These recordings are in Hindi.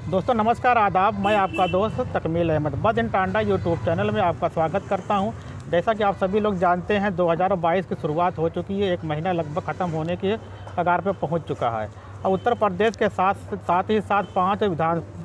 दोस्तों नमस्कार आदाब, मैं आपका दोस्त तकमील अहमद बद इन टांडा यूट्यूब चैनल में आपका स्वागत करता हूं। जैसा कि आप सभी लोग जानते हैं 2022 की शुरुआत हो चुकी है, एक महीना लगभग ख़त्म होने के कगार पे पहुंच चुका है। अब उत्तर प्रदेश के साथ ही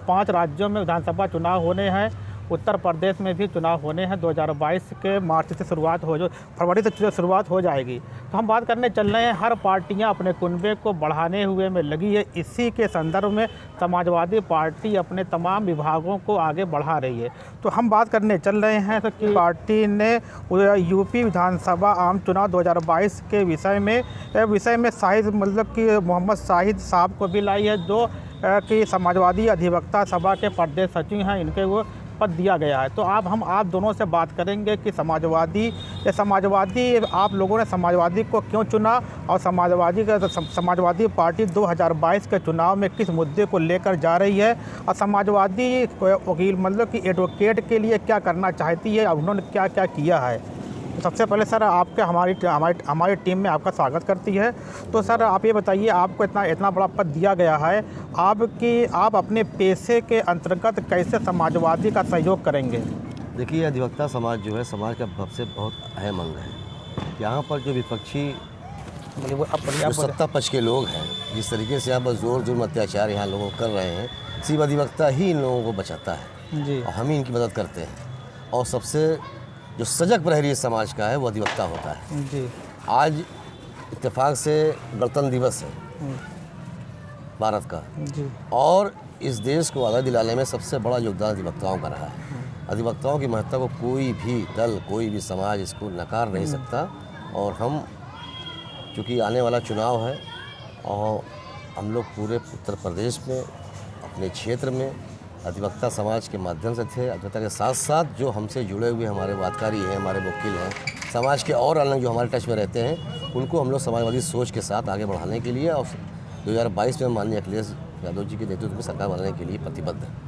पाँच राज्यों में विधानसभा चुनाव होने हैं। उत्तर प्रदेश में भी चुनाव होने हैं। 2022 के मार्च से फरवरी से शुरुआत हो जाएगी। तो हम बात करने चल रहे हैं, हर पार्टियां अपने कुनबे को बढ़ाने हुए में लगी है। इसी के संदर्भ में समाजवादी पार्टी अपने तमाम विभागों को आगे बढ़ा रही है। तो हम बात करने चल रहे हैं तो कि पार्टी ने यूपी विधानसभा आम चुनाव 2022 के विषय में शाहिद मतलब कि मोहम्मद शाहिद साहब को भी लाई है, जो कि समाजवादी अधिवक्ता सभा के प्रदेश सचिव हैं। इनके वो पद दिया गया है। तो हम आप दोनों से बात करेंगे कि समाजवादी आप लोगों ने समाजवादी को क्यों चुना और समाजवादी पार्टी 2022 के चुनाव में किस मुद्दे को लेकर जा रही है और समाजवादी वकील मतलब कि एडवोकेट के लिए क्या करना चाहती है और उन्होंने क्या क्या किया है। तो सबसे पहले सर आपके हमारी टीम में आपका स्वागत करती है। तो सर आप ये बताइए, आपको इतना बड़ा पद दिया गया है, आप अपने पेशे के अंतर्गत कैसे समाजवादी का सहयोग करेंगे? देखिए, अधिवक्ता समाज जो है समाज का सबसे बहुत अहम अंग है। यहाँ पर जो विपक्षी जो सत्ता पक्ष के लोग हैं, जिस तरीके से यहाँ पर जोर जुर्म अत्याचार यहाँ लोगों कर रहे हैं, सिर्फ अधिवक्ता ही इन लोगों को बचाता है जी। और हम ही इनकी मदद करते हैं। और सबसे जो सजग प्रहरी समाज का है वो अधिवक्ता होता है जी। आज इत्तेफाक से गणतंत्र दिवस है भारत का जी। और इस देश को आज़ादी दिलाने में सबसे बड़ा योगदान अधिवक्ताओं का रहा है। अधिवक्ताओं की महत्ता को कोई भी दल, कोई भी समाज इसको नकार नहीं सकता। और हम चूँकि आने वाला चुनाव है और हम लोग पूरे उत्तर प्रदेश में अपने क्षेत्र में अधिवक्ता समाज के माध्यम से थे। अधिवक्ता के साथ साथ जो हमसे जुड़े हुए हमारे वादकारी हैं, हमारे वकील हैं, समाज के और अलग जो हमारे टच में रहते हैं, उनको हम लोग समाजवादी सोच के साथ आगे बढ़ाने के लिए और 2022 में माननीय अखिलेश यादव जी के नेतृत्व में सरकार बनाने के लिए प्रतिबद्ध है।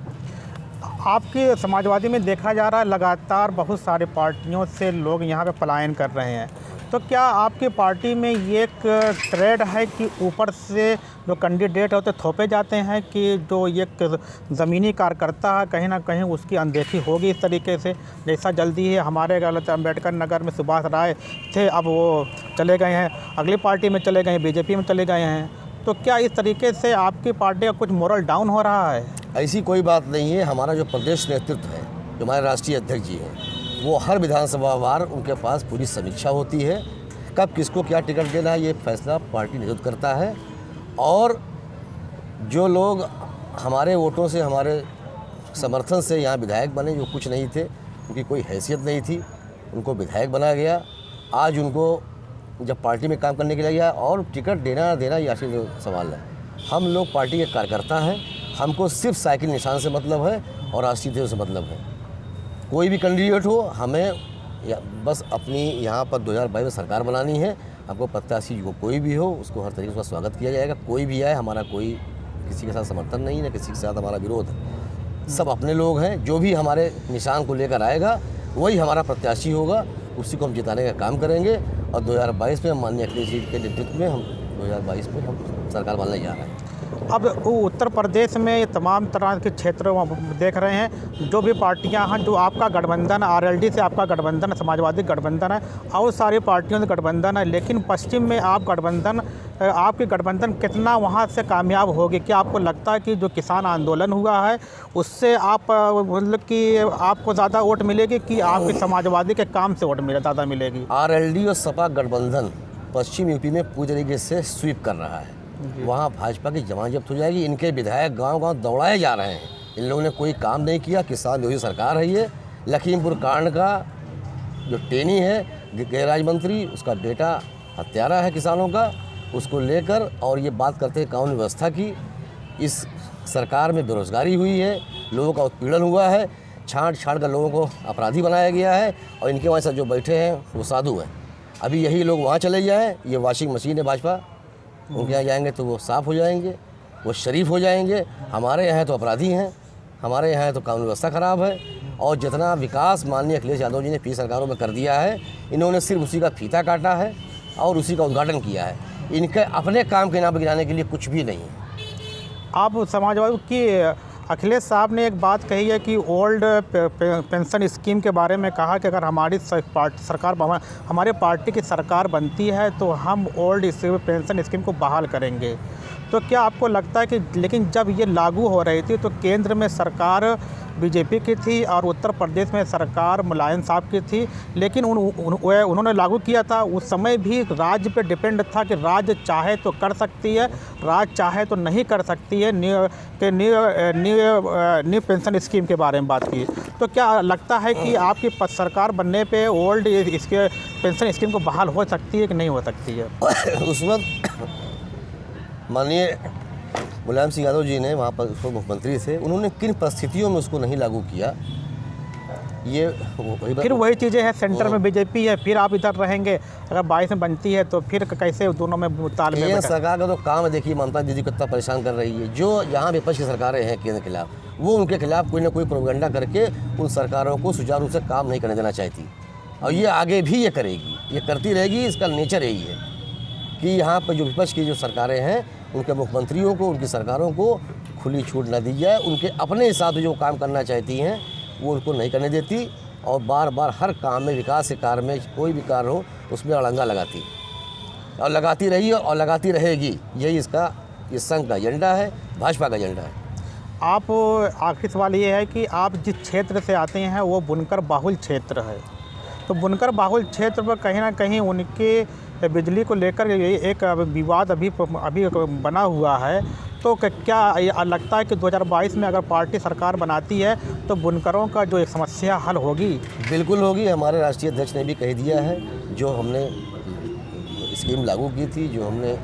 आपकी समाजवादी में देखा जा रहा है लगातार बहुत सारे पार्टियों से लोग यहाँ पे पलायन कर रहे हैं। तो क्या आपकी पार्टी में ये एक ट्रेंड है कि ऊपर से जो कैंडिडेट होते थोपे जाते हैं कि जो ये ज़मीनी कार्यकर्ता है कहीं ना कहीं उसकी अनदेखी होगी इस तरीके से? जैसा जल्दी ही हमारे अम्बेडकर नगर में सुभाष राय थे, अब वो चले गए हैं, अगली पार्टी में चले गए हैं, बीजेपी में चले गए हैं। तो क्या इस तरीके से आपकी पार्टी का कुछ मोरल डाउन हो रहा है? ऐसी कोई बात नहीं है। हमारा जो प्रदेश नेतृत्व है, जो हमारे राष्ट्रीय अध्यक्ष जी हैं, वो हर विधानसभा वार उनके पास पूरी समीक्षा होती है। कब किसको क्या टिकट देना है ये फैसला पार्टी नेतृत्व करता है। और जो लोग हमारे वोटों से, हमारे समर्थन से यहाँ विधायक बने, जो कुछ नहीं थे, उनकी कोई हैसियत नहीं थी, उनको विधायक बनाया गया। आज उनको जब पार्टी में काम करने के लिए गया और टिकट देना ये आखिर जो सवाल है। हम लोग पार्टी के कार्यकर्ता हैं, हमको सिर्फ साइकिल निशान से मतलब है और राष्ट्रीय ध्येय से मतलब है। कोई भी कैंडिडेट हो, हमें बस अपनी यहाँ पर 2022 में सरकार बनानी है। हमको प्रत्याशी को कोई भी हो उसको हर तरीके से स्वागत किया जाएगा। कोई भी आए, हमारा कोई किसी के साथ समर्थन नहीं है, किसी के साथ हमारा विरोध है। सब अपने लोग हैं। जो भी हमारे निशान को लेकर आएगा वही हमारा प्रत्याशी होगा, उसी को हम जिताने का काम करेंगे। और 2022 में माननीय अखिलेश जी के नेतृत्व में हम 2022 में हम सरकार बनाने जा रहे हैं। अब उत्तर प्रदेश में तमाम तरह के क्षेत्रों में देख रहे हैं, जो भी पार्टियां हैं, जो आपका गठबंधन आरएलडी से आपका गठबंधन समाजवादी गठबंधन है और सारी पार्टियों से गठबंधन है, लेकिन पश्चिम में आपकी गठबंधन कितना वहां से कामयाब होगी? क्या आपको लगता है कि जो किसान आंदोलन हुआ है उससे आप मतलब कि आपको ज़्यादा वोट मिलेगी कि आपकी समाजवादी के काम से वोट ज़्यादा मिलेगी? आरएलडी और सपा गठबंधन पश्चिम यूपी में पूरी तरीके से स्वीप कर रहा है। वहाँ भाजपा की जमात जब्त हो जाएगी। इनके विधायक गांव-गांव दौड़ाए जा रहे हैं। इन लोगों ने कोई काम नहीं किया। किसान विरोधी सरकार है ये। लखीमपुर कांड का जो टेनी है गृह मंत्री, उसका बेटा हत्यारा है किसानों का, उसको लेकर और ये बात करते हैं कानून व्यवस्था की। इस सरकार में बेरोजगारी हुई है, लोगों का उत्पीड़न हुआ है, छांट कर लोगों को अपराधी बनाया गया है और इनके वहाँ से जो बैठे हैं वो साधु हैं। अभी यही लोग वहाँ चले जाएँ, ये वॉशिंग मशीन है भाजपा, उनके यहाँ जाएंगे तो वो साफ़ हो जाएंगे, वो शरीफ हो जाएंगे। हमारे यहाँ तो अपराधी हैं, हमारे यहाँ तो कानून व्यवस्था ख़राब है। और जितना विकास माननीय अखिलेश यादव जी ने पिछली सरकारों में कर दिया है, इन्होंने सिर्फ उसी का फीता काटा है और उसी का उद्घाटन किया है। इनके अपने काम के नाम पर गिराने के लिए कुछ भी नहीं है। आप समाजवादी की अखिलेश साहब ने एक बात कही है कि ओल्ड पेंशन स्कीम के बारे में कहा कि अगर हमारी सरकार हमारे पार्टी की सरकार बनती है तो हम ओल्ड पेंशन स्कीम को बहाल करेंगे। तो क्या आपको लगता है कि लेकिन जब ये लागू हो रही थी तो केंद्र में सरकार बीजेपी की थी और उत्तर प्रदेश में सरकार मुलायम साहब की थी, लेकिन उन्होंने लागू किया था, उस समय भी राज्य पे डिपेंड था कि राज्य चाहे तो कर सकती है, राज्य चाहे तो नहीं कर सकती है। न्यू पेंशन स्कीम के बारे में बात की, तो क्या लगता है कि आपकी सरकार बनने पे ओल्ड इसके पेंशन स्कीम को बहाल हो सकती है कि नहीं हो सकती है? उस वक्त माननीय मुलायम सिंह यादव जी ने वहाँ पर उसको मुख्यमंत्री थे, उन्होंने किन परिस्थितियों में उसको नहीं लागू किया, ये फिर वही चीज़ें हैं, सेंटर में बीजेपी है, फिर आप इधर रहेंगे, अगर 22 में बनती है तो फिर कैसे दोनों में तालमेल? केंद्र सरकार का तो काम है, देखिए ममता दीदी कितना परेशान कर रही है। जो यहाँ विपक्ष की सरकारें हैं केंद्र के खिलाफ, वो उनके खिलाफ कोई ना कोई प्रोपेगेंडा करके उन सरकारों को सुचारू रूप से काम नहीं करने देना चाहती, और ये आगे भी ये करेगी, ये करती रहेगी। इसका नेचर यही है कि यहाँ पर जो विपक्ष की जो सरकारें हैं, उनके मुख्यमंत्रियों को, उनकी सरकारों को खुली छूट न दी जाए। उनके अपने हिसाब से जो काम करना चाहती हैं वो उनको नहीं करने देती, और बार बार हर काम में, विकास के कार्य में, कोई भी कार्य हो उसमें अड़ंगा लगाती, और लगाती रही है और लगाती रहेगी। यही इसका इस संघ का एजेंडा है, भाजपा का एजेंडा है। आप आखिरी सवाल ये है कि आप जिस क्षेत्र से आते हैं वो बुनकर बाहुल क्षेत्र है, तो बुनकर बाहुल क्षेत्र पर कहीं ना कहीं उनके बिजली को लेकर एक विवाद अभी बना हुआ है। तो क्या लगता है कि 2022 में अगर पार्टी सरकार बनाती है तो बुनकरों का जो एक समस्या हल होगी? बिल्कुल होगी। हमारे राष्ट्रीय अध्यक्ष ने भी कह दिया है, जो हमने स्कीम लागू की थी, जो हमने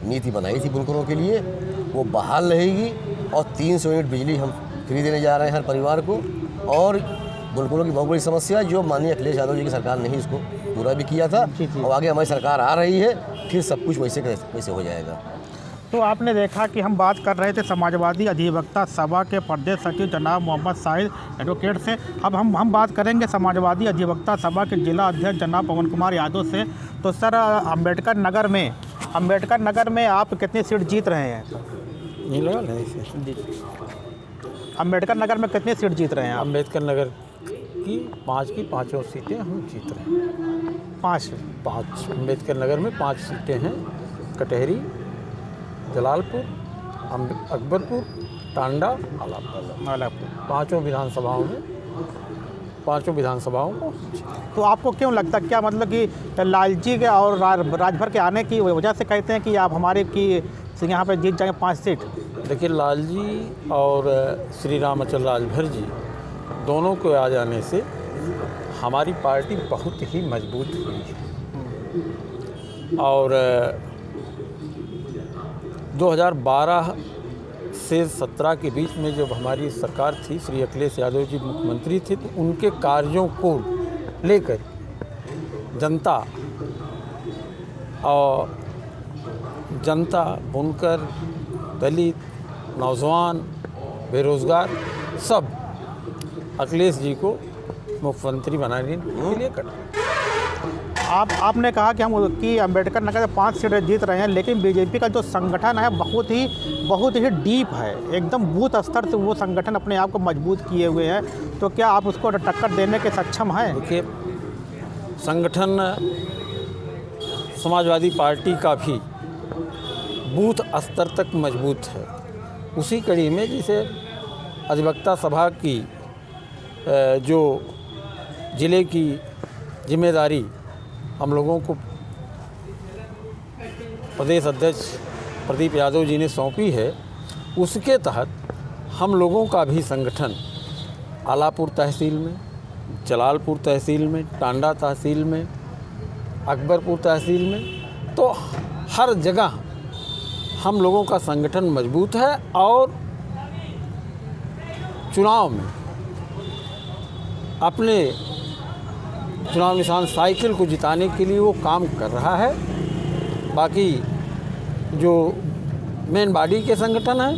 नीति बनाई थी बुनकरों के लिए, वो बहाल रहेगी। और 300 यूनिट बिजली हम फ्री देने जा रहे हैं हर परिवार को। और बुनकरों की बहुत बड़ी समस्या है, जो माननीय अखिलेश यादव जी की सरकार ने ही इसको पूरा भी किया था, और आगे हमारी सरकार आ रही है, फिर सब कुछ वैसे हो जाएगा। तो आपने देखा कि हम बात कर रहे थे समाजवादी अधिवक्ता सभा के प्रदेश सचिव जनाब मोहम्मद साहिद एडवोकेट से। अब हम बात करेंगे समाजवादी अधिवक्ता सभा के जिला अध्यक्ष जनाब पवन कुमार यादव से। तो सर, अम्बेडकर नगर में आप कितनी सीट जीत रहे हैं? जी, अम्बेडकर नगर में कितनी सीट जीत रहे हैं आप? अम्बेडकर नगर की 5 की 5 सीटें हम जीत रहे हैं। 5 अम्बेडकर नगर में 5 सीटें हैं। कटहरी, जलालपुर, अकबरपुर, टांडा, आलापुर, 5 विधानसभाओं को। तो आपको क्यों लगता है, क्या मतलब कि लालजी के और राजभर के आने की वजह से कहते हैं कि आप हमारे की यहाँ पे जीत जाएंगे 5 सीट? देखिए, लालजी और श्री रामचंद्र राजभर जी दोनों को आ जाने से हमारी पार्टी बहुत ही मजबूत हुई है। और 2012 से 17 के बीच में जब हमारी सरकार थी, श्री अखिलेश यादव जी मुख्यमंत्री थे, तो उनके कार्यों को लेकर जनता, बुनकर, दलित, नौजवान, बेरोज़गार, सब अखिलेश जी को मुख्यमंत्री बनाने के लिए कर। आपने कहा कि अम्बेडकर नगर में 5 सीटें जीत रहे हैं, लेकिन बीजेपी का जो संगठन है बहुत ही डीप है, एकदम बूथ स्तर से वो संगठन अपने आप को मजबूत किए हुए हैं। तो क्या आप उसको टक्कर देने के सक्षम हैं? देखिए, संगठन समाजवादी पार्टी का भी बूथ स्तर तक मजबूत है। उसी कड़ी में जैसे अधिवक्ता सभा की जो ज़िले की जिम्मेदारी हम लोगों को प्रदेश अध्यक्ष प्रदीप यादव जी ने सौंपी है, उसके तहत हम लोगों का भी संगठन आलापुर तहसील में, जलालपुर तहसील में, टांडा तहसील में, अकबरपुर तहसील में, तो हर जगह हम लोगों का संगठन मजबूत है। और चुनाव में अपने चुनाव निशान साइकिल को जिताने के लिए वो काम कर रहा है। बाकी जो मेन बॉडी के संगठन है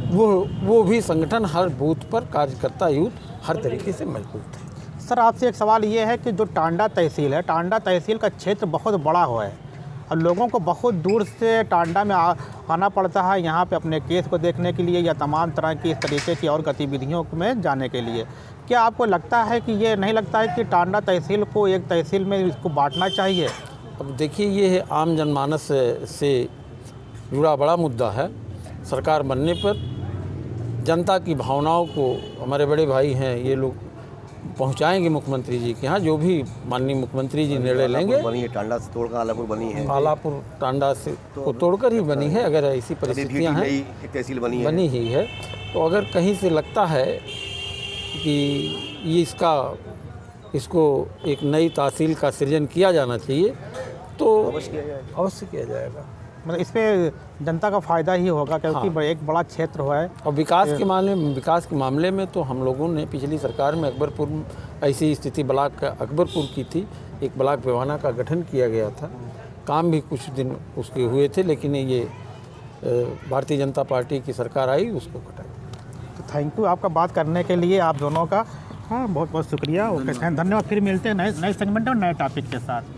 वो भी संगठन हर बूथ पर कार्यकर्ता यूथ हर तरीके से मजबूत है। सर, आपसे एक सवाल ये है कि जो टांडा तहसील है, टांडा तहसील का क्षेत्र बहुत बड़ा हुआ है और लोगों को बहुत दूर से टांडा में आना पड़ता है यहाँ पे अपने केस को देखने के लिए या तमाम तरह की इस तरीके की और गतिविधियों में जाने के लिए। क्या आपको लगता है कि ये नहीं लगता है कि टांडा तहसील को एक तहसील में इसको बांटना चाहिए? अब देखिए, ये है आम जनमानस से जुड़ा बड़ा मुद्दा है। सरकार बनने पर जनता की भावनाओं को हमारे बड़े भाई हैं ये लोग पहुंचाएंगे मुख्यमंत्री जी के यहाँ। जो भी माननीय मुख्यमंत्री जी निर्णय लेंगे। बनी है टांडा से तोड़कर आलापुर बनी है, आलापुर टांडा से को तोड़कर ही बनी है। अगर ऐसी परिस्थितियाँ हैं, एक तहसील बनी ही है, तो अगर कहीं से लगता है कि ये इसको एक नई तहसील का सृजन किया जाना चाहिए तो अवश्य किया जाएगा। मतलब इस पे जनता का फ़ायदा ही होगा, क्योंकि हाँ। एक बड़ा क्षेत्र हुआ है। और विकास के मामले में तो हम लोगों ने पिछली सरकार में अकबरपुर में ऐसी स्थिति ब्लॉक अकबरपुर की थी, एक ब्लॉक पैमाना का गठन किया गया था। काम भी कुछ दिन उसके हुए थे, लेकिन ये भारतीय जनता पार्टी की सरकार आई, उसको हटाई। तो थैंक यू आपका बात करने के लिए, आप दोनों का। हाँ, बहुत बहुत शुक्रिया। ओके, धन्यवाद। फिर मिलते हैं नए सेगमेंट और नए टॉपिक के साथ।